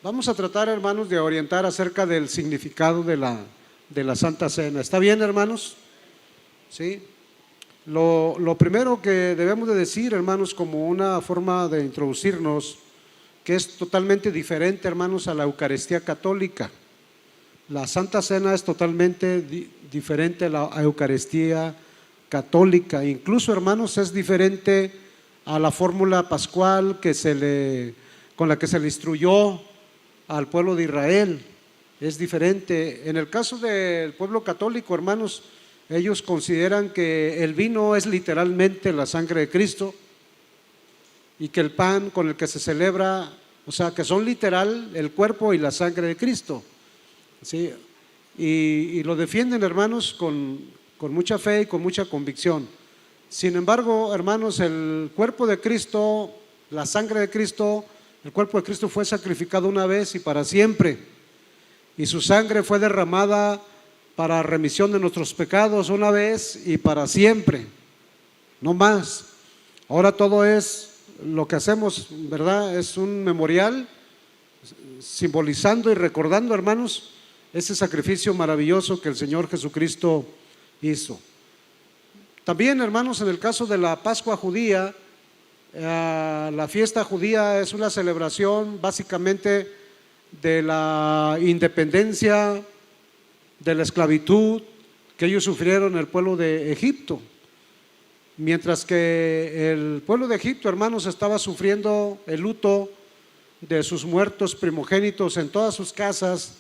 Vamos a tratar, hermanos, de orientar acerca del significado de la Santa Cena. ¿Está bien, hermanos? ¿Sí? Lo primero que debemos de decir, hermanos, como una forma de introducirnos, que es totalmente diferente, hermanos, a la Eucaristía católica. La Santa Cena es totalmente diferente a la Eucaristía católica. Incluso, hermanos, es diferente a la fórmula pascual con la que se le instruyó al pueblo de Israel. Es diferente. En el caso del pueblo católico, hermanos, ellos consideran que el vino es literalmente la sangre de Cristo y que el pan con el que se celebra, o sea, que son literal el cuerpo y la sangre de Cristo. ¿Sí? Y lo defienden, hermanos, con mucha fe y con mucha convicción. Sin embargo, hermanos, el cuerpo de Cristo, la sangre de Cristo, el cuerpo de Cristo fue sacrificado una vez y para siempre, y su sangre fue derramada para remisión de nuestros pecados una vez y para siempre, no más. Ahora todo es lo que hacemos, ¿verdad? Es un memorial simbolizando y recordando, hermanos, ese sacrificio maravilloso que el Señor Jesucristo hizo. También, hermanos, en el caso de la Pascua judía, la fiesta judía es una celebración básicamente de la independencia, de la esclavitud que ellos sufrieron en el pueblo de Egipto. Mientras que el pueblo de Egipto, hermanos, estaba sufriendo el luto de sus muertos primogénitos en todas sus casas,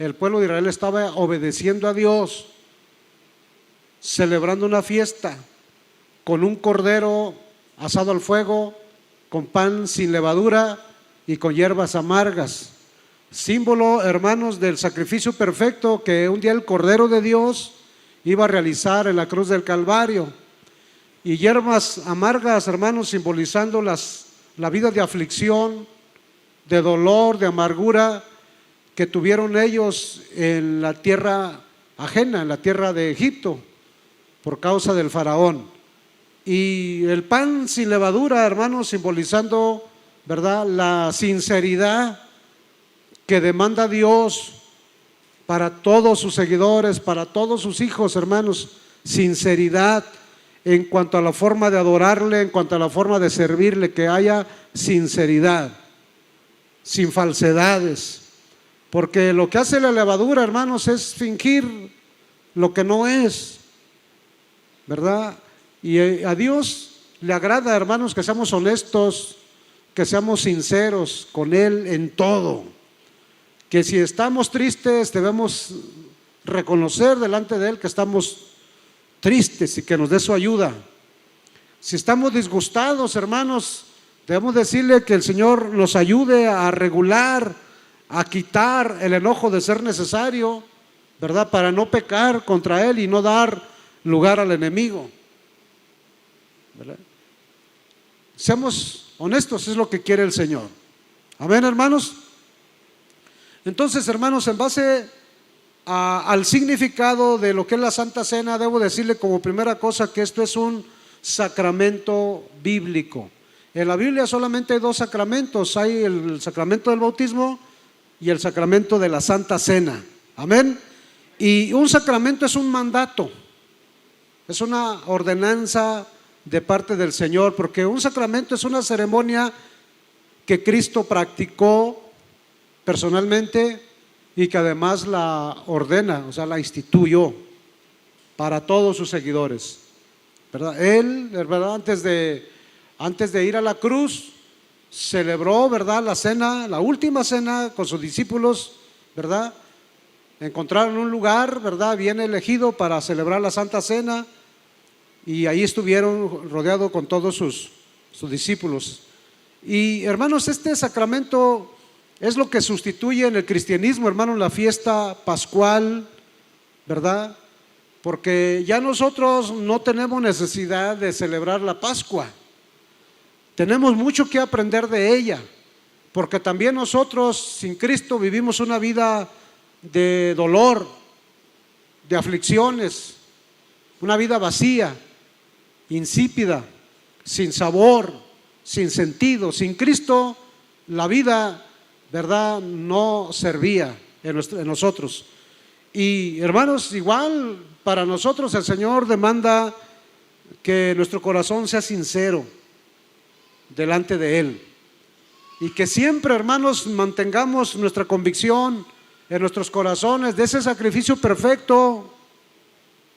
el pueblo de Israel estaba obedeciendo a Dios, celebrando una fiesta con un cordero asado al fuego, con pan sin levadura y con hierbas amargas, símbolo, hermanos, del sacrificio perfecto que un día el Cordero de Dios iba a realizar en la cruz del Calvario. Y hierbas amargas, hermanos, simbolizando la vida de aflicción, de dolor, de amargura que tuvieron ellos en la tierra ajena, en la tierra de Egipto, por causa del faraón. Y el pan sin levadura, hermanos, simbolizando, ¿verdad?, la sinceridad que demanda Dios para todos sus seguidores, para todos sus hijos, hermanos. Sinceridad en cuanto a la forma de adorarle, en cuanto a la forma de servirle, que haya sinceridad, sin falsedades. Porque lo que hace la levadura, hermanos, es fingir lo que no es, ¿verdad? Y a Dios le agrada, hermanos, que seamos honestos, que seamos sinceros con Él en todo. Que si estamos tristes debemos reconocer delante de Él que estamos tristes y que nos dé su ayuda. Si estamos disgustados, hermanos, debemos decirle que el Señor nos ayude a regular, a quitar el enojo de ser necesario, ¿verdad?, para no pecar contra Él y no dar lugar al enemigo, ¿verdad? Seamos honestos, es lo que quiere el Señor. Amén, hermanos. Entonces, hermanos, en base al significado de lo que es la Santa Cena, debo decirle como primera cosa que esto es un sacramento bíblico. En la Biblia solamente hay dos sacramentos: hay el sacramento del bautismo y el sacramento de la Santa Cena. Amén. Y un sacramento es un mandato, es una ordenanza de parte del Señor, porque un sacramento es una ceremonia que Cristo practicó personalmente y que además la ordena, o sea, la instituyó para todos sus seguidores, ¿verdad? Él, ¿verdad?, antes de ir a la cruz, celebró, ¿verdad?, la cena, la última cena con sus discípulos, ¿verdad? Encontraron un lugar, ¿verdad?, bien elegido para celebrar la Santa Cena, y ahí estuvieron rodeados con todos sus discípulos. Y, hermanos, este sacramento es lo que sustituye en el cristianismo, hermanos, la fiesta pascual, ¿verdad? Porque ya nosotros no tenemos necesidad de celebrar la Pascua. Tenemos mucho que aprender de ella, porque también nosotros sin Cristo vivimos una vida de dolor, de aflicciones, una vida vacía, insípida, sin sabor, sin sentido. Sin Cristo la vida ¿verdad?, no servía en nosotros. Y hermanos, igual para nosotros el Señor demanda que nuestro corazón sea sincero delante de Él, y que siempre, hermanos, mantengamos nuestra convicción en nuestros corazones de ese sacrificio perfecto,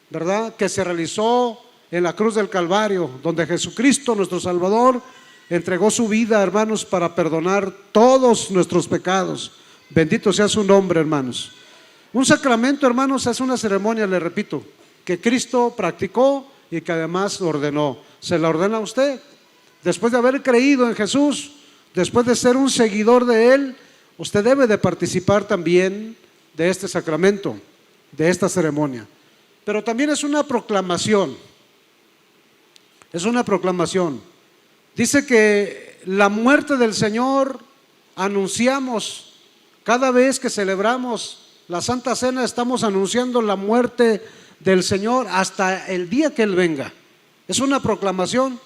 ¿verdad?, que se realizó en la cruz del Calvario, donde Jesucristo, nuestro Salvador, entregó su vida, hermanos, para perdonar todos nuestros pecados. Bendito sea su nombre, hermanos. Un sacramento, hermanos, es una ceremonia, le repito, que Cristo practicó y que además ordenó. Se la ordena a usted. Después de haber creído en Jesús, después de ser un seguidor de Él, usted debe de participar también de este sacramento, de esta ceremonia. Pero también es una proclamación. Es una proclamación. Dice que la muerte del Señor anunciamos cada vez que celebramos la Santa Cena, estamos anunciando la muerte del Señor hasta el día que Él venga. Es una proclamación,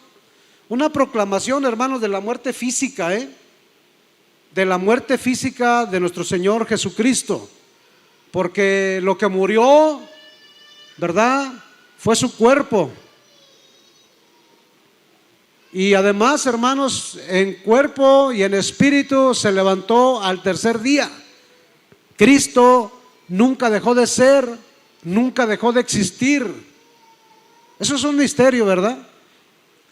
hermanos, de la muerte física, de la muerte física de nuestro Señor Jesucristo, porque lo que murió, ¿verdad?, fue su cuerpo. Y además, hermanos, en cuerpo y en espíritu se levantó al tercer día. Cristo nunca dejó de ser, nunca dejó de existir. Eso es un misterio, ¿verdad?,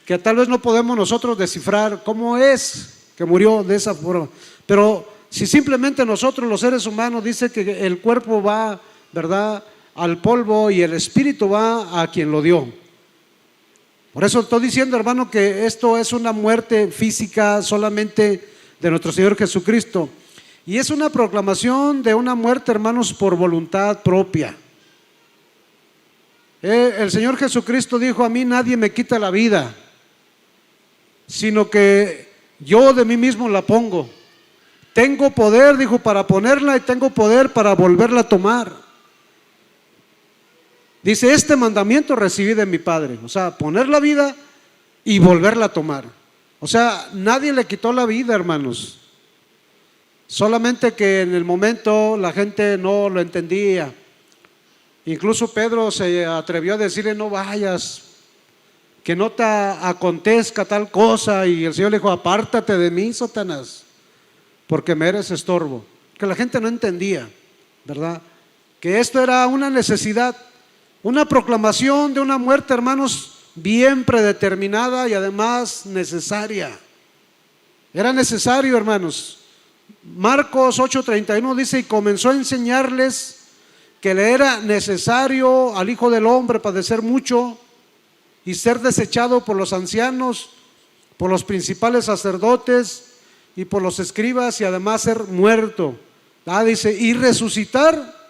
que tal vez no podemos nosotros descifrar cómo es que murió de esa forma. Pero si simplemente nosotros, los seres humanos, dice que el cuerpo va, ¿verdad?, al polvo y el espíritu va a quien lo dio. Por eso estoy diciendo, hermano, que esto es una muerte física solamente de nuestro Señor Jesucristo. Y es una proclamación de una muerte, hermanos, por voluntad propia. El Señor Jesucristo dijo: a mí nadie me quita la vida, sino que yo de mí mismo la pongo. Tengo poder, dijo, para ponerla, y tengo poder para volverla a tomar. Dice: este mandamiento recibí de mi Padre. O sea, poner la vida y volverla a tomar. O sea, nadie le quitó la vida, hermanos. Solamente que en el momento la gente no lo entendía. Incluso Pedro se atrevió a decirle: no vayas, que no te acontezca tal cosa. Y el Señor le dijo: apártate de mí, Satanás, porque me eres estorbo. Que la gente no entendía, ¿verdad?, que esto era una necesidad, una proclamación de una muerte, hermanos, bien predeterminada y además necesaria. Era necesario, hermanos. Marcos 8:31 dice: y comenzó a enseñarles que le era necesario al Hijo del Hombre padecer mucho y ser desechado por los ancianos, por los principales sacerdotes y por los escribas, y además ser muerto. Dice: y resucitar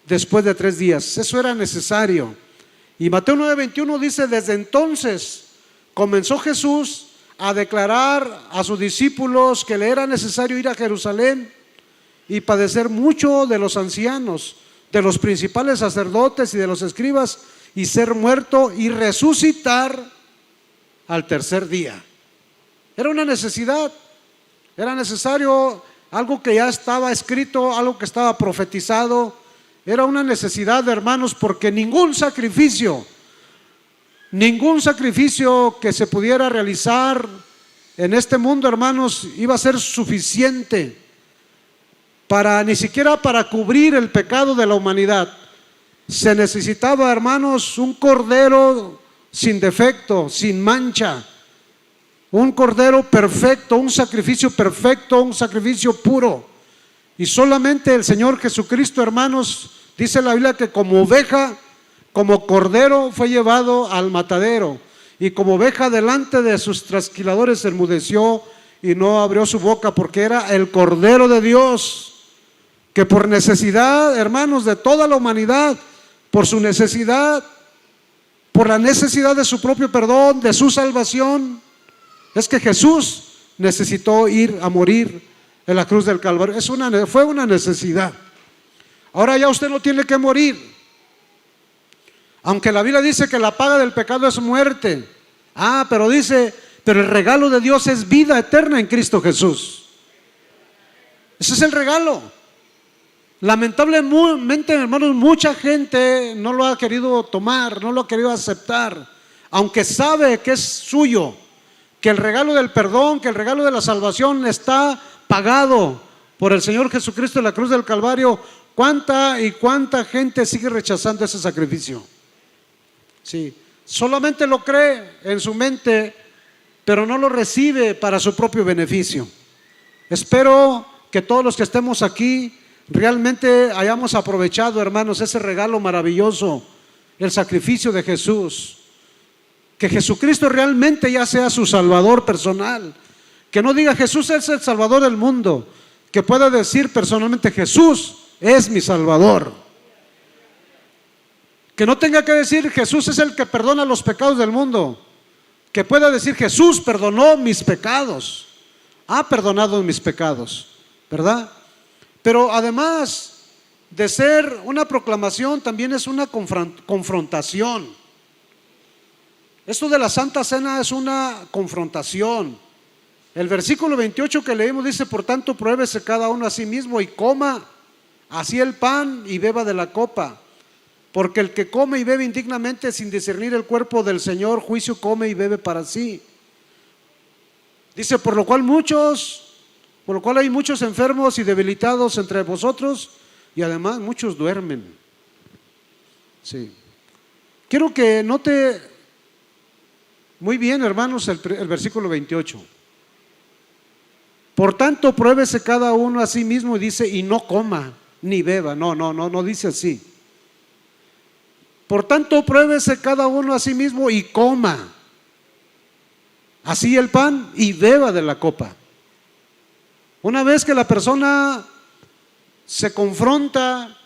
después de 3 días. Eso era necesario. Y Mateo 9:21 dice: desde entonces comenzó Jesús a declarar a sus discípulos que le era necesario ir a Jerusalén y padecer mucho de los ancianos, de los principales sacerdotes y de los escribas, y ser muerto y resucitar al tercer día. Era una necesidad, era necesario, algo que ya estaba escrito, algo que estaba profetizado. Era una necesidad, hermanos, porque ningún sacrificio que se pudiera realizar en este mundo, hermanos, iba a ser suficiente ni siquiera para cubrir el pecado de la humanidad. Se necesitaba, hermanos, un cordero sin defecto, sin mancha, un cordero perfecto, un sacrificio perfecto, un sacrificio puro. Y solamente el Señor Jesucristo, hermanos, dice la Biblia que como oveja, como cordero fue llevado al matadero, y como oveja delante de sus trasquiladores se enmudeció y no abrió su boca, porque era el Cordero de Dios, que por necesidad, hermanos, de toda la humanidad, por su necesidad, por la necesidad de su propio perdón, de su salvación, es que Jesús necesitó ir a morir en la cruz del Calvario. Fue una necesidad. Ahora ya usted no tiene que morir, aunque la Biblia dice que la paga del pecado es muerte. Pero dice: pero el regalo de Dios es vida eterna en Cristo Jesús. Ese es el regalo. Lamentablemente, hermanos, mucha gente no lo ha querido tomar, no lo ha querido aceptar, aunque sabe que es suyo, que el regalo del perdón, que el regalo de la salvación está pagado por el Señor Jesucristo en la cruz del Calvario. ¿Cuánta y cuánta gente sigue rechazando ese sacrificio? Sí, solamente lo cree en su mente, pero no lo recibe para su propio beneficio. Espero que todos los que estemos aquí realmente hayamos aprovechado, hermanos, ese regalo maravilloso, el sacrificio de Jesús. Que Jesucristo realmente ya sea su Salvador personal. Que no diga Jesús es el Salvador del mundo, que pueda decir personalmente Jesús es mi Salvador. Que no tenga que decir Jesús es el que perdona los pecados del mundo, que pueda decir Jesús perdonó mis pecados, ha perdonado mis pecados, ¿verdad? Pero además de ser una proclamación, también es una confrontación. Esto de la Santa Cena es una confrontación. El versículo 28 que leímos dice: por tanto, pruébese cada uno a sí mismo y coma así el pan y beba de la copa. Porque el que come y bebe indignamente sin discernir el cuerpo del Señor, juicio come y bebe para sí. Dice: por lo cual hay muchos enfermos y debilitados entre vosotros, y además muchos duermen. Sí. Quiero que note muy bien, hermanos, el versículo 28. Por tanto, pruébese cada uno a sí mismo, y dice, y no coma ni beba. No dice así. Por tanto, pruébese cada uno a sí mismo y coma así el pan y beba de la copa. Una vez que la persona se confronta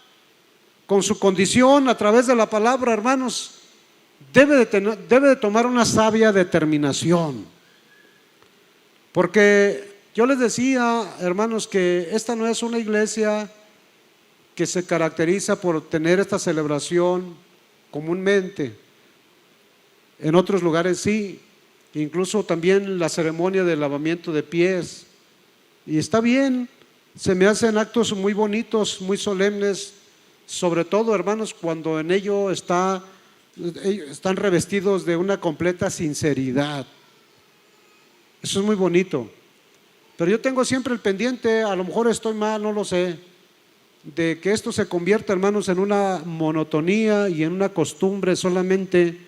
con su condición a través de la palabra, hermanos, debe de tomar una sabia determinación. Porque yo les decía, hermanos, que esta no es una iglesia que se caracteriza por tener esta celebración comúnmente. En otros lugares sí, incluso también la ceremonia de lavamiento de pies. Y está bien, se me hacen actos muy bonitos, muy solemnes, sobre todo, hermanos, cuando en ello están revestidos de una completa sinceridad. Eso es muy bonito. Pero yo tengo siempre el pendiente, a lo mejor estoy mal, no lo sé, de que esto se convierta, hermanos, en una monotonía y en una costumbre solamente,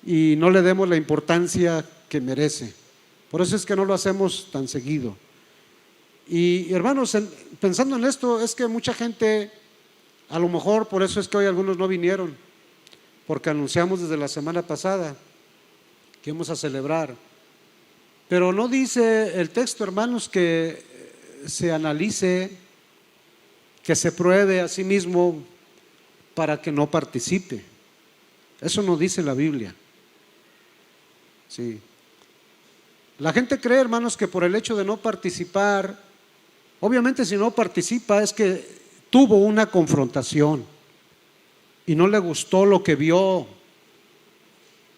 y no le demos la importancia que merece. Por eso es que no lo hacemos tan seguido. Y hermanos, pensando en esto, es que mucha gente, a lo mejor por eso es que hoy algunos no vinieron, porque anunciamos desde la semana pasada que íbamos a celebrar. Pero no dice el texto, hermanos, que se analice, que se pruebe a sí mismo para que no participe. Eso no dice la Biblia. Sí. La gente cree, hermanos, que por el hecho de no participar, obviamente si no participa es que tuvo una confrontación y no le gustó lo que vio,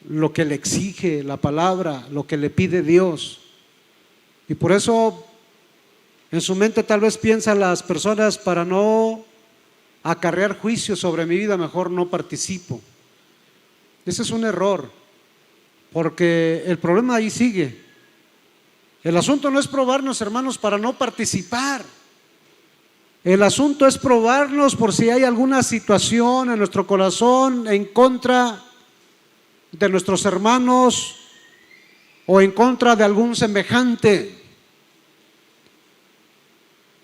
lo que le exige la palabra, lo que le pide Dios. Y por eso en su mente tal vez piensan las personas: para no acarrear juicio sobre mi vida, mejor no participo. Ese es un error, porque el problema ahí sigue. El asunto no es probarnos, hermanos, para no participar. El asunto es probarnos por si hay alguna situación en nuestro corazón en contra de nuestros hermanos o en contra de algún semejante.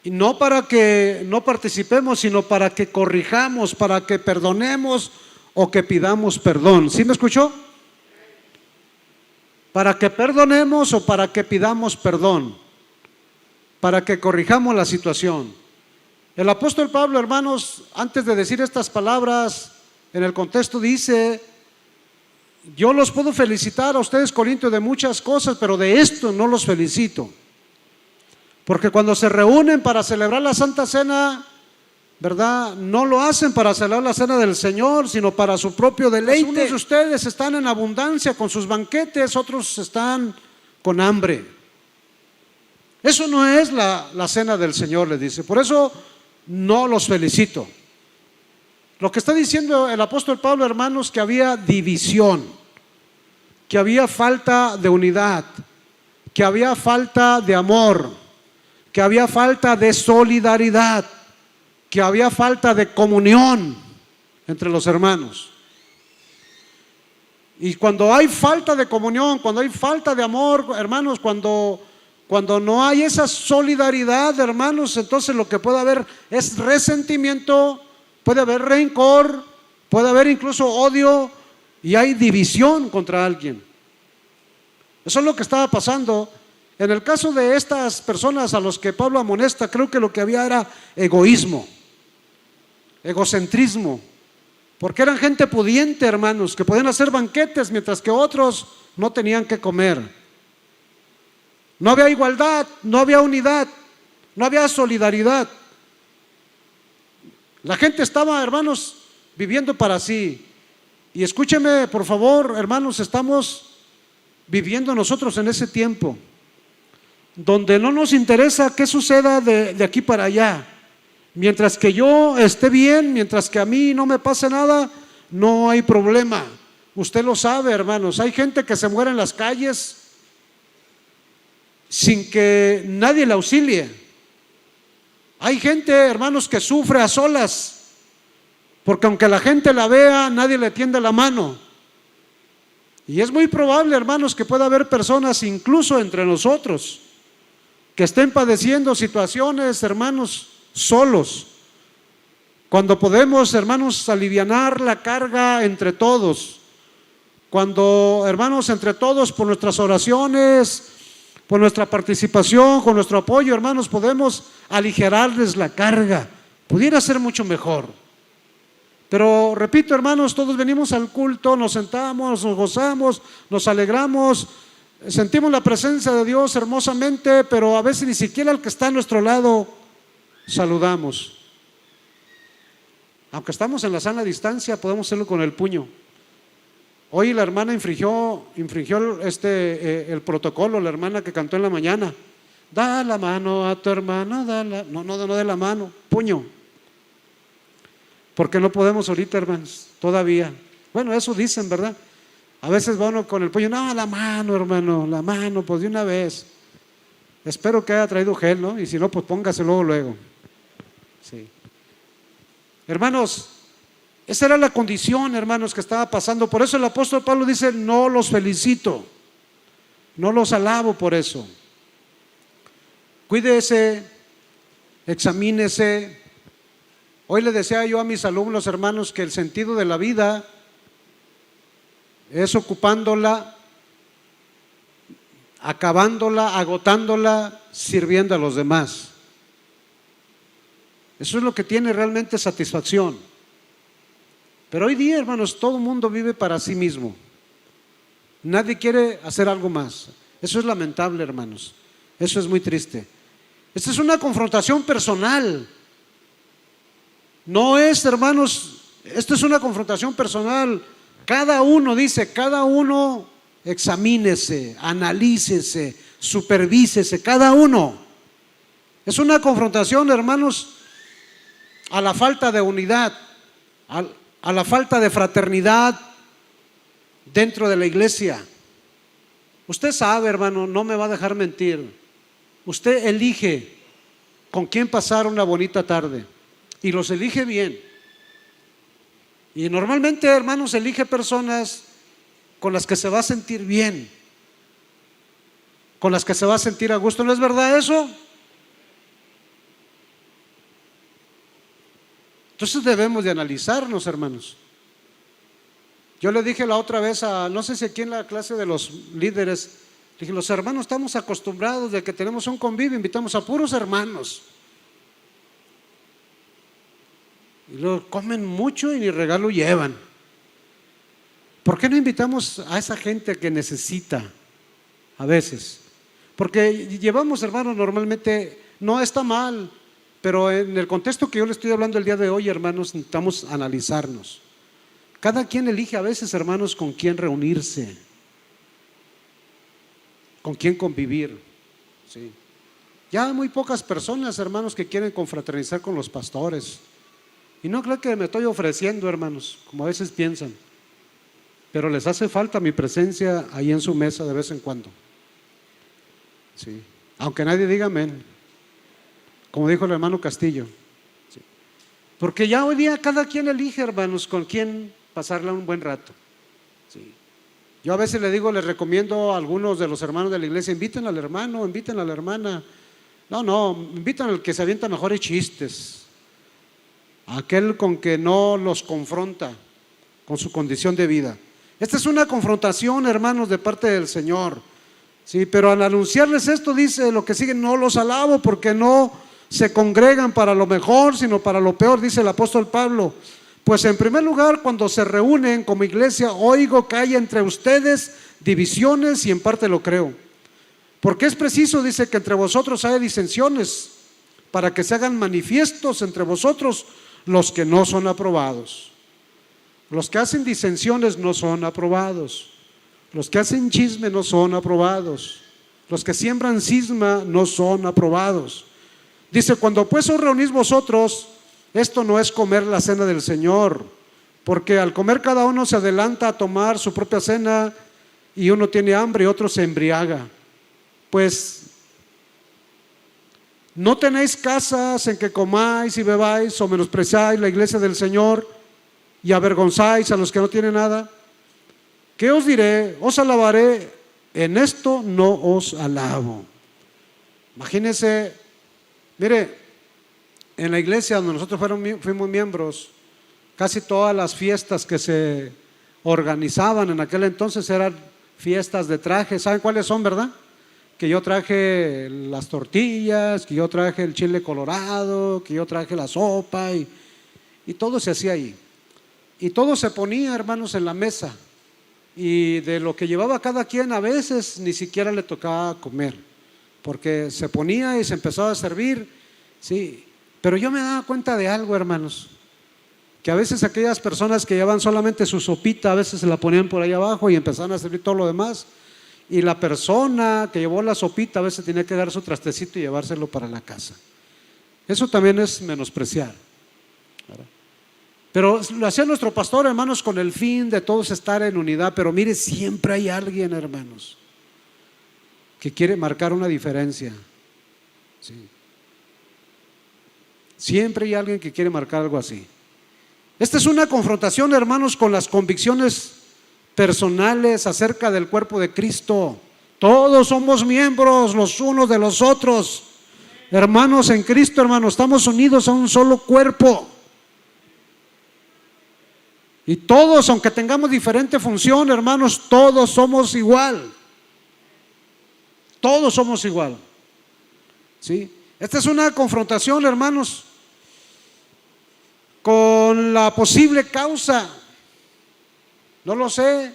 Y no para que no participemos, sino para que corrijamos, para que perdonemos o que pidamos perdón. ¿Sí me escuchó? Para que perdonemos o para que pidamos perdón, para que corrijamos la situación. El apóstol Pablo, hermanos, antes de decir estas palabras, en el contexto dice: yo los puedo felicitar a ustedes, Corintios, de muchas cosas, pero de esto no los felicito. Porque cuando se reúnen para celebrar la Santa Cena, ¿verdad?, no lo hacen para celebrar la cena del Señor, sino para su propio deleite. Unos de ustedes están en abundancia con sus banquetes, otros están con hambre. Eso no es la cena del Señor, le dice. Por eso no los felicito. Lo que está diciendo el apóstol Pablo, hermanos, que había división, que había falta de unidad, que había falta de amor, que había falta de solidaridad, que había falta de comunión entre los hermanos. Y cuando hay falta de comunión, cuando hay falta de amor, hermanos, cuando no hay esa solidaridad, hermanos, entonces lo que puede haber es resentimiento, puede haber rencor, puede haber incluso odio y hay división contra alguien. Eso es lo que estaba pasando. En el caso de estas personas a los que Pablo amonesta, creo que lo que había era egoísmo, egocentrismo, porque eran gente pudiente, hermanos, que podían hacer banquetes mientras que otros no tenían que comer. No había igualdad, no había unidad, no había solidaridad. La gente estaba, hermanos, viviendo para sí. Y escúcheme, por favor, hermanos, estamos viviendo nosotros en ese tiempo donde no nos interesa qué suceda de aquí para allá. Mientras que yo esté bien, mientras que a mí no me pase nada, no hay problema. Usted lo sabe, hermanos, hay gente que se muere en las calles sin que nadie le auxilie. Hay gente, hermanos, que sufre a solas, porque aunque la gente la vea, nadie le tiende la mano. Y es muy probable, hermanos, que pueda haber personas, incluso entre nosotros, que estén padeciendo situaciones, hermanos, solos, cuando podemos, hermanos, alivianar la carga entre todos, cuando, hermanos, entre todos, por nuestras oraciones, por nuestra participación, con nuestro apoyo, hermanos, podemos aligerarles la carga. Pudiera ser mucho mejor. Pero repito, hermanos, todos venimos al culto, nos sentamos, nos gozamos, nos alegramos, sentimos la presencia de Dios hermosamente, pero a veces ni siquiera al que está a nuestro lado saludamos. Aunque estamos en la sana distancia, podemos hacerlo con el puño. Hoy la hermana infringió el protocolo, la hermana que cantó en la mañana. Da la mano a tu hermana, no de la mano, puño. Porque no podemos ahorita, hermanos, todavía. Bueno, eso dicen, ¿verdad? A veces va uno con el puño, no, la mano, hermano, la mano, pues de una vez. Espero que haya traído gel, ¿no? Y si no, pues póngaselo luego. Sí. Hermanos, esa era la condición, hermanos, que estaba pasando. Por eso el apóstol Pablo dice, no los felicito, no los alabo por eso. Cuídese, examínese. Hoy le decía yo a mis alumnos, hermanos, que el sentido de la vida es ocupándola, acabándola, agotándola, sirviendo a los demás. Eso es lo que tiene realmente satisfacción. Pero hoy día, hermanos, todo el mundo vive para sí mismo. Nadie quiere hacer algo más. Eso es lamentable, hermanos. Eso es muy triste. Esta es una confrontación personal. No es, hermanos, esto es una confrontación personal. Cada uno dice, cada uno examínese, analícese, supervísese, cada uno. Es una confrontación, hermanos, a la falta de unidad, a la falta de fraternidad dentro de la iglesia. Usted sabe, hermano, no me va a dejar mentir. Usted elige con quién pasar una bonita tarde y los elige bien. Y normalmente, hermanos, elige personas con las que se va a sentir bien, con las que se va a sentir a gusto. ¿No es verdad eso? Entonces debemos de analizarnos, hermanos. Yo le dije la otra vez no sé si aquí en la clase de los líderes, dije, los hermanos estamos acostumbrados de que tenemos un convivio, invitamos a puros hermanos. Y luego comen mucho y ni regalo llevan. ¿Por qué no invitamos a esa gente que necesita a veces? Porque llevamos, hermanos, normalmente, no está mal, pero en el contexto que yo le estoy hablando el día de hoy, hermanos, necesitamos analizarnos. Cada quien elige a veces, hermanos, con quién reunirse, con quién convivir. Sí. Ya hay muy pocas personas, hermanos, que quieren confraternizar con los pastores. Y no creo que me estoy ofreciendo, hermanos, como a veces piensan, pero les hace falta mi presencia ahí en su mesa de vez en cuando. Sí. Aunque nadie diga amén, como dijo el hermano Castillo. Sí. Porque ya hoy día cada quien elige, hermanos, con quién pasarla un buen rato. Sí. Yo a veces le digo, les recomiendo a algunos de los hermanos de la iglesia, inviten al hermano, inviten a la hermana. No, invitan al que se avienta mejores chistes, aquel con que no los confronta con su condición de vida. Esta es una confrontación, hermanos, de parte del Señor. Sí, pero al anunciarles esto, dice lo que sigue: no los alabo porque no se congregan para lo mejor, sino para lo peor, dice el apóstol Pablo. Pues en primer lugar, cuando se reúnen como iglesia, oigo que hay entre ustedes divisiones, y en parte lo creo. Porque es preciso, dice, que entre vosotros haya disensiones, para que se hagan manifiestos entre vosotros los que no son aprobados. Los que hacen disensiones no son aprobados. Los que hacen chisme no son aprobados. Los que siembran cisma no son aprobados. Dice: cuando pues os reunís vosotros, esto no es comer la cena del Señor, porque al comer cada uno se adelanta a tomar su propia cena, y uno tiene hambre y otro se embriaga. Pues no tenéis casas en que comáis y bebáis, o menospreciáis la iglesia del Señor y avergonzáis a los que no tienen nada. ¿Qué os diré? Os alabaré, en esto no os alabo. Imagínense, mire, en la iglesia donde nosotros fuimos miembros, casi todas las fiestas que se organizaban en aquel entonces eran fiestas de traje. ¿Saben cuáles son, verdad? Que yo traje las tortillas, que yo traje el chile colorado, que yo traje la sopa, y todo se hacía ahí. Y todo se ponía, hermanos, en la mesa. Y de lo que llevaba cada quien, a veces ni siquiera le tocaba comer, porque se ponía y se empezaba a servir. Sí. Pero yo me daba cuenta de algo, hermanos, que a veces aquellas personas que llevaban solamente su sopita, a veces se la ponían por ahí abajo y empezaban a servir todo lo demás. Y la persona que llevó la sopita a veces tenía que dar su trastecito y llevárselo para la casa. Eso también es menospreciar, ¿verdad? Pero lo hacía nuestro pastor, hermanos, con el fin de todos estar en unidad. Pero mire, siempre hay alguien, hermanos, que quiere marcar una diferencia. Sí. Siempre hay alguien que quiere marcar algo así. Esta es una confrontación, hermanos, con las convicciones personales acerca del cuerpo de Cristo. Todos somos miembros los unos de los otros, hermanos en Cristo, hermanos, estamos unidos a un solo cuerpo. Y todos, aunque tengamos diferente función, hermanos, todos somos igual. Todos somos igual. ¿Sí? Esta es una confrontación, hermanos, con la posible causa, no lo sé,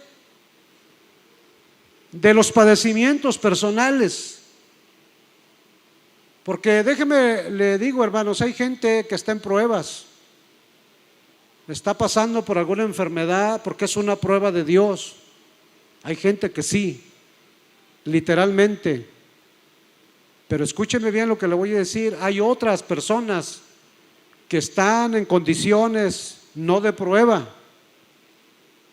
de los padecimientos personales. Porque déjeme le digo, hermanos, hay gente que está en pruebas, está pasando por alguna enfermedad porque es una prueba de Dios. Hay gente que sí, literalmente. Pero escúcheme bien lo que le voy a decir: hay otras personas que están en condiciones no de prueba,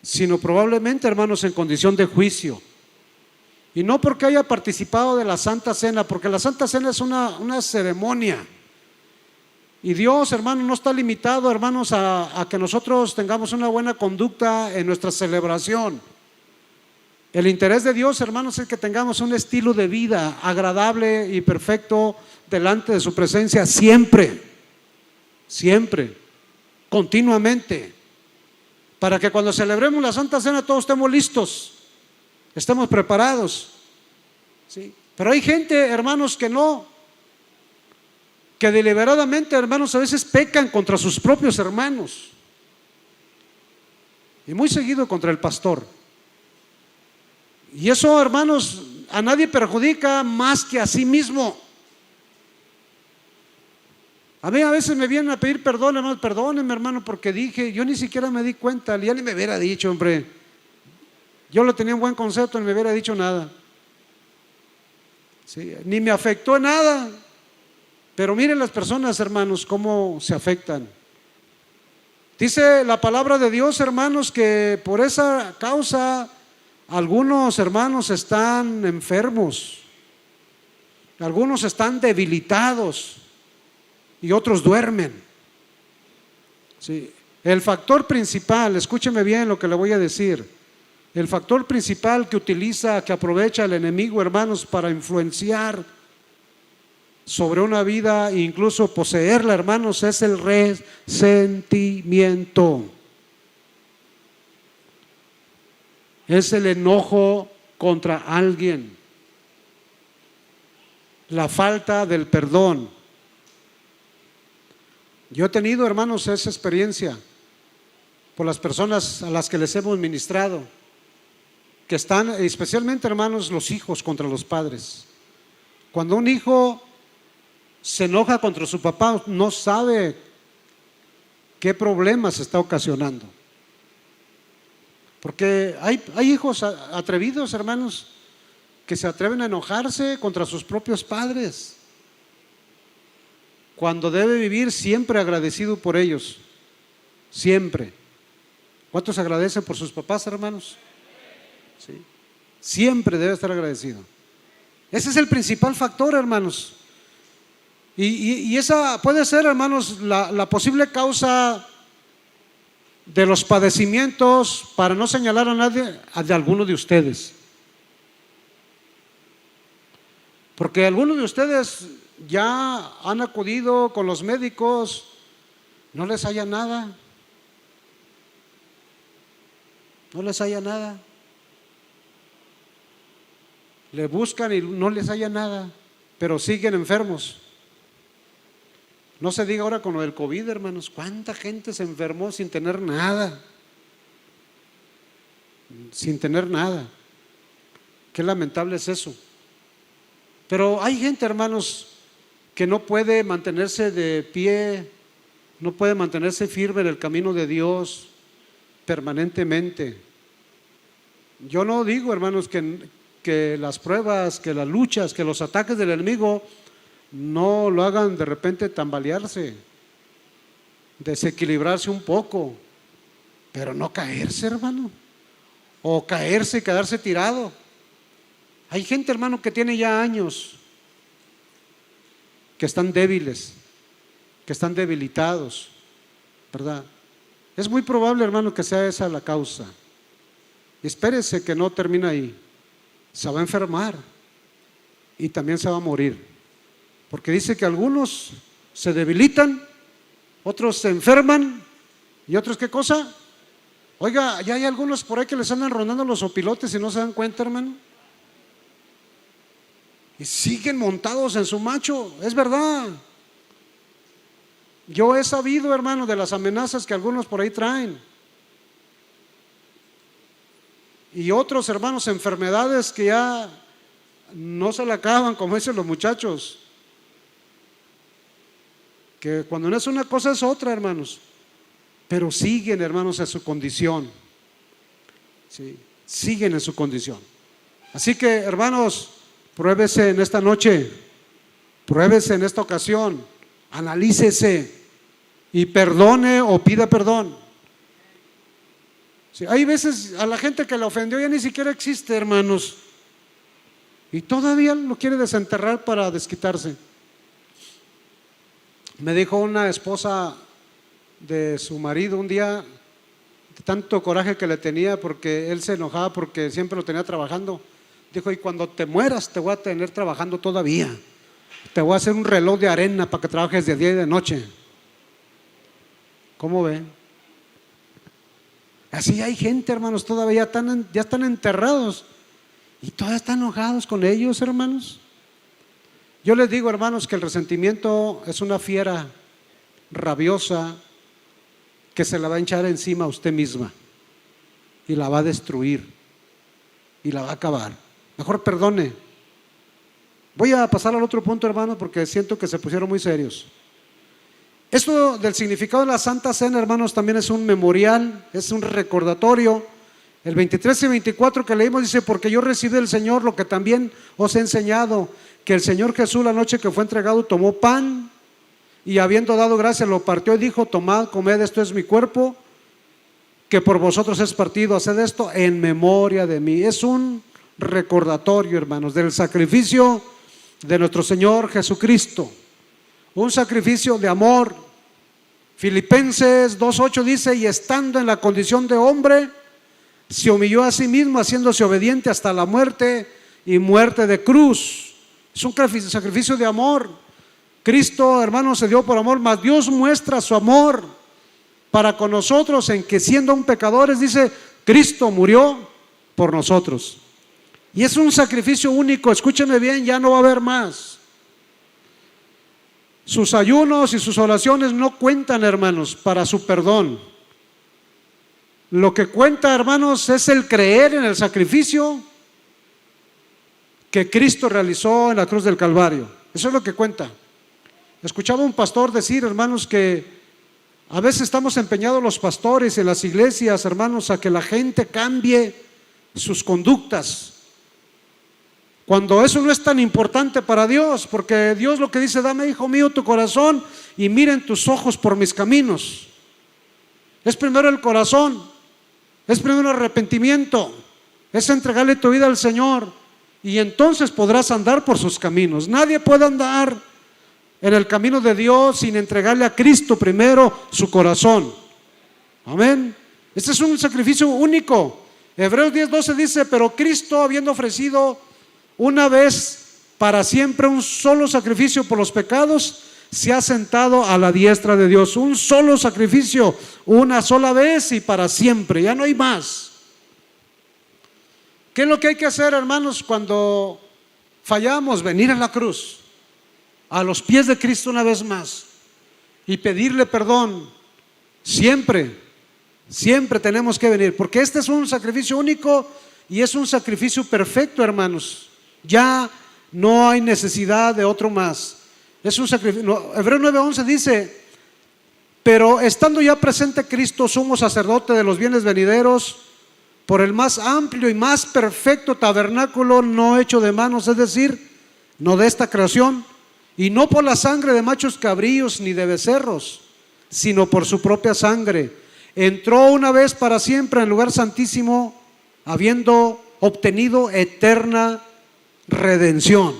sino probablemente, hermanos, en condición de juicio. Y no porque haya participado de la Santa Cena, porque la Santa Cena es una ceremonia. Y Dios, hermanos, no está limitado, hermanos, a que nosotros tengamos una buena conducta en nuestra celebración. El interés de Dios, hermanos, es que tengamos un estilo de vida agradable y perfecto delante de su presencia siempre, siempre, continuamente, para que cuando celebremos la Santa Cena todos estemos listos, estemos preparados. ¿Sí? Pero hay gente, hermanos, que no, que deliberadamente, hermanos, a veces pecan contra sus propios hermanos, y muy seguido contra el pastor. Y eso, hermanos, a nadie perjudica más que a sí mismo. A mí a veces me vienen a pedir perdón, hermanos, perdónenme, hermano, porque dije, yo ni siquiera me di cuenta, ya ni me hubiera dicho, hombre. Yo lo tenía en buen concepto, ni me hubiera dicho nada. Sí, ni me afectó en nada. Pero miren las personas, hermanos, cómo se afectan. Dice la palabra de Dios, hermanos, que por esa causa algunos hermanos están enfermos, algunos están debilitados y otros duermen. Sí. El factor principal, escúcheme bien lo que le voy a decir, el factor principal que utiliza, que aprovecha el enemigo, hermanos, para influenciar sobre una vida e incluso poseerla, hermanos, es el resentimiento. Es el enojo contra alguien, la falta del perdón. Yo he tenido, hermanos, esa experiencia por las personas a las que les hemos ministrado, que están, especialmente, hermanos, los hijos contra los padres. Cuando un hijo se enoja contra su papá, no sabe qué problemas está ocasionando. Porque hay hijos atrevidos, hermanos, que se atreven a enojarse contra sus propios padres, cuando debe vivir siempre agradecido por ellos, siempre. ¿Cuántos agradecen por sus papás, hermanos? Sí. Siempre debe estar agradecido. Ese es el principal factor, hermanos. Y esa puede ser, hermanos, la posible causa de los padecimientos, para no señalar a nadie, de alguno de ustedes. Porque algunos de ustedes ya han acudido con los médicos, no les haya nada. No les haya nada. Le buscan y no les haya nada, pero siguen enfermos. No se diga ahora con lo del COVID, hermanos, cuánta gente se enfermó sin tener nada. Sin tener nada. Qué lamentable es eso. Pero hay gente, hermanos, que no puede mantenerse de pie, no puede mantenerse firme en el camino de Dios permanentemente. Yo no digo, hermanos, que las pruebas, que las luchas, que los ataques del enemigo no lo hagan de repente tambalearse, desequilibrarse un poco, pero no caerse, hermano, o caerse y quedarse tirado. Hay gente, hermano, que tiene ya años, que están débiles, que están debilitados, ¿verdad? Es muy probable, hermano, que sea esa la causa. Y espérese que no termine ahí. Se va a enfermar y también se va a morir. Porque dice que algunos se debilitan, otros se enferman y otros, ¿qué cosa? Oiga, ya hay algunos por ahí que les andan rondando los opilotes y no se dan cuenta, hermano. Y siguen montados en su macho, es verdad. Yo he sabido, hermano, de las amenazas que algunos por ahí traen. Y otros, hermanos, enfermedades que ya no se le acaban, como dicen los muchachos. Que cuando no es una cosa es otra, hermanos. Pero siguen, hermanos, en su condición. Sí, siguen en su condición. Así que, hermanos, pruébese en esta noche, pruébese en esta ocasión, analícese y perdone o pida perdón. Sí, hay veces a la gente que la ofendió ya ni siquiera existe, hermanos, y todavía lo quiere desenterrar para desquitarse. Me dijo una esposa de su marido un día, de tanto coraje que le tenía porque él se enojaba porque siempre lo tenía trabajando. Dijo: y cuando te mueras te voy a tener trabajando todavía. Te voy a hacer un reloj de arena para que trabajes de día y de noche. ¿Cómo ven? Así hay gente, hermanos, todavía ya están enterrados y todavía están enojados con ellos, hermanos. Yo les digo, hermanos, que el resentimiento es una fiera rabiosa que se la va a echar encima a usted misma y la va a destruir y la va a acabar. Mejor perdone. Voy a pasar al otro punto, hermanos, porque siento que se pusieron muy serios. Esto del significado de la Santa Cena, hermanos, también es un memorial, es un recordatorio. El 23 y 24 que leímos dice: porque yo recibí del Señor lo que también os he enseñado, que el Señor Jesús, la noche que fue entregado, tomó pan y habiendo dado gracias lo partió y dijo: tomad, comed, esto es mi cuerpo, que por vosotros es partido, haced esto en memoria de mí. Es un recordatorio, hermanos, del sacrificio de nuestro Señor Jesucristo, un sacrificio de amor. Filipenses 2:8 dice: y estando en la condición de hombre, se humilló a sí mismo, haciéndose obediente hasta la muerte y muerte de cruz. Es un sacrificio de amor. Cristo, hermanos, se dio por amor, mas Dios muestra su amor para con nosotros en que, siendo aún pecadores, dice, Cristo murió por nosotros. Y es un sacrificio único. Escúcheme bien, ya no va a haber más. Sus ayunos y sus oraciones no cuentan, hermanos, para su perdón. Lo que cuenta, hermanos, es el creer en el sacrificio que Cristo realizó en la cruz del Calvario. Eso es lo que cuenta. Escuchaba un pastor decir, hermanos, que a veces estamos empeñados los pastores en las iglesias, hermanos, a que la gente cambie sus conductas, cuando eso no es tan importante para Dios, porque Dios lo que dice: dame, hijo mío, tu corazón y miren tus ojos por mis caminos. Es primero el corazón, es primero el arrepentimiento, es entregarle tu vida al Señor, y entonces podrás andar por sus caminos. Nadie puede andar en el camino de Dios sin entregarle a Cristo primero su corazón. Amén. Este es un sacrificio único. Hebreos 10:12 dice: pero Cristo, habiendo ofrecido una vez para siempre un solo sacrificio por los pecados, se ha sentado a la diestra de Dios. Un solo sacrificio, una sola vez y para siempre, ya no hay más. ¿Qué es lo que hay que hacer, hermanos, cuando fallamos? Venir a la cruz, a los pies de Cristo una vez más, y pedirle perdón. Siempre tenemos que venir, porque este es un sacrificio único y es un sacrificio perfecto, hermanos. Ya no hay necesidad de otro más. Es un sacrificio. No, Hebreos 9:11 dice: pero estando ya presente Cristo, sumo sacerdote de los bienes venideros, por el más amplio y más perfecto tabernáculo, no hecho de manos, es decir, no de esta creación, y no por la sangre de machos cabríos ni de becerros, sino por su propia sangre, entró una vez para siempre en el lugar santísimo, habiendo obtenido eterna redención.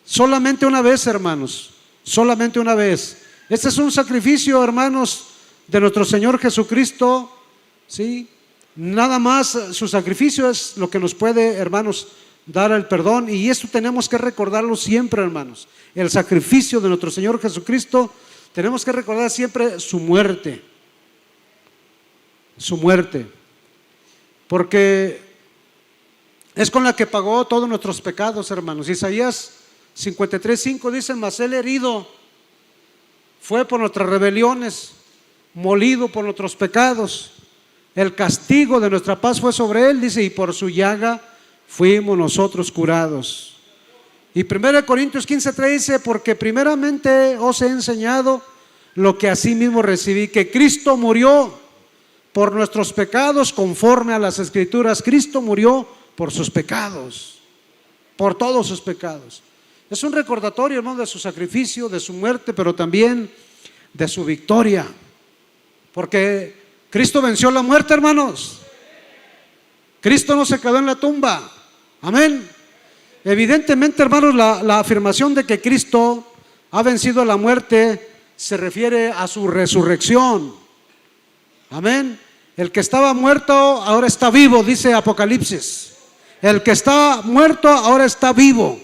Solamente una vez, hermanos, solamente una vez. Este es un sacrificio, hermanos, de nuestro Señor Jesucristo, ¿sí? Nada más su sacrificio es lo que nos puede, hermanos, dar el perdón, y esto tenemos que recordarlo siempre, hermanos. El sacrificio de nuestro Señor Jesucristo, tenemos que recordar siempre su muerte, porque es con la que pagó todos nuestros pecados, hermanos. Isaías 53:5 dice: mas él herido fue por nuestras rebeliones, molido por nuestros pecados, el castigo de nuestra paz fue sobre él, dice, y por su llaga fuimos nosotros curados. Y 1 Corintios 15:3 dice: porque primeramente os he enseñado lo que asimismo recibí, que Cristo murió por nuestros pecados conforme a las Escrituras. Cristo murió por sus pecados, por todos sus pecados. Es un recordatorio, hermano, de su sacrificio, de su muerte, pero también de su victoria, porque Cristo venció la muerte, hermanos. Cristo no se quedó en la tumba. Amén. Evidentemente, hermanos, la afirmación de que Cristo ha vencido la muerte se refiere a su resurrección. Amén. El que estaba muerto ahora está vivo, dice Apocalipsis. El que está muerto ahora está vivo.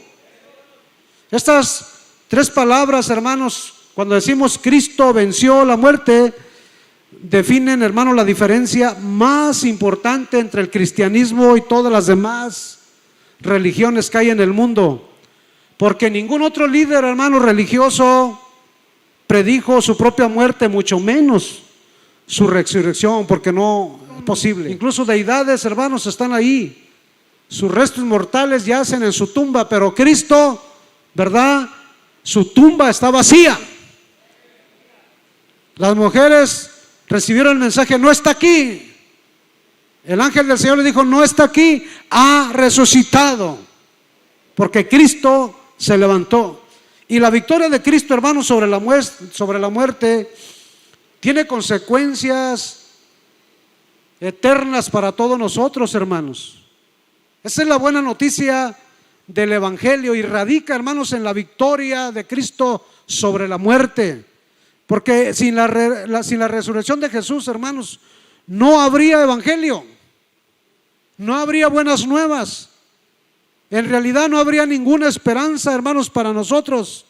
Estas tres palabras, hermanos, cuando decimos Cristo venció la muerte, definen, hermanos, la diferencia más importante entre el cristianismo y todas las demás religiones que hay en el mundo, porque ningún otro líder, hermano, religioso predijo su propia muerte, mucho menos su resurrección, porque no es posible. Incluso deidades, hermanos, están ahí, sus restos mortales yacen en su tumba, pero Cristo, ¿verdad? Su tumba está vacía. Las mujeres recibieron el mensaje: no está aquí. El ángel del Señor le dijo: no está aquí, ha resucitado, porque Cristo se levantó. Y la victoria de Cristo, hermanos, sobre la muerte tiene consecuencias eternas para todos nosotros, hermanos. Esa es la buena noticia del Evangelio y radica, hermanos, en la victoria de Cristo sobre la muerte. Porque sin la resurrección de Jesús, hermanos, no habría Evangelio, no habría buenas nuevas. En realidad no habría ninguna esperanza, hermanos, para nosotros.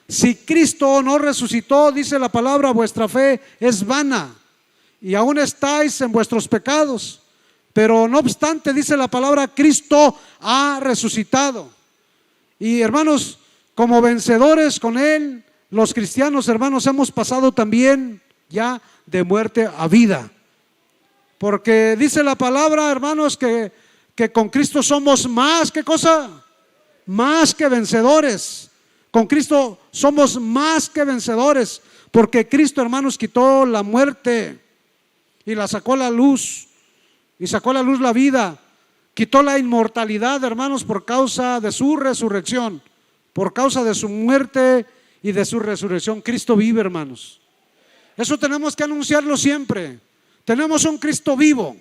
Si Cristo no resucitó, dice la palabra, vuestra fe es vana y aún estáis en vuestros pecados. Pero no obstante, dice la palabra, Cristo ha resucitado. Y hermanos, como vencedores con Él, los cristianos, hermanos, hemos pasado también ya de muerte a vida. Porque dice la palabra, hermanos, que con Cristo somos más, ¿qué cosa? Más que vencedores. Con Cristo somos más que vencedores. Porque Cristo, hermanos, quitó la muerte y la sacó a la luz. Y sacó a la luz la vida. Quitó la inmortalidad, hermanos, por causa de su resurrección. Por causa de su muerte y de su resurrección. Cristo vive, hermanos. Eso tenemos que anunciarlo siempre. Tenemos un Cristo vivo.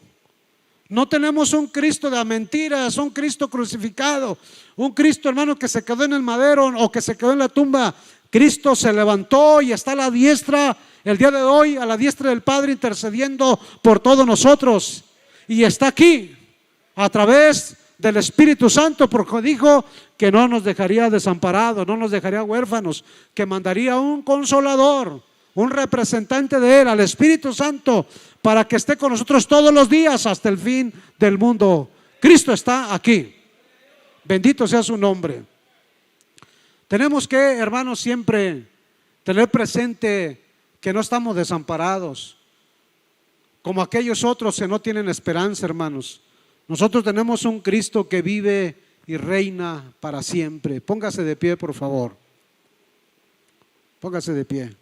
No tenemos un Cristo de mentiras, un Cristo crucificado, un Cristo, hermano, que se quedó en el madero o que se quedó en la tumba. Cristo se levantó y está a la diestra el día de hoy, a la diestra del Padre, intercediendo por todos nosotros. Y está aquí a través del Espíritu Santo, porque dijo que no nos dejaría desamparados, no nos dejaría huérfanos, que mandaría un consolador, un representante de Él, al Espíritu Santo, para que esté con nosotros todos los días hasta el fin del mundo. Cristo está aquí. Bendito sea su nombre. Tenemos que, hermanos, siempre tener presente que no estamos desamparados como aquellos otros que no tienen esperanza, hermanos. Nosotros tenemos un Cristo que vive y reina para siempre. Póngase de pie, por favor. Póngase de pie.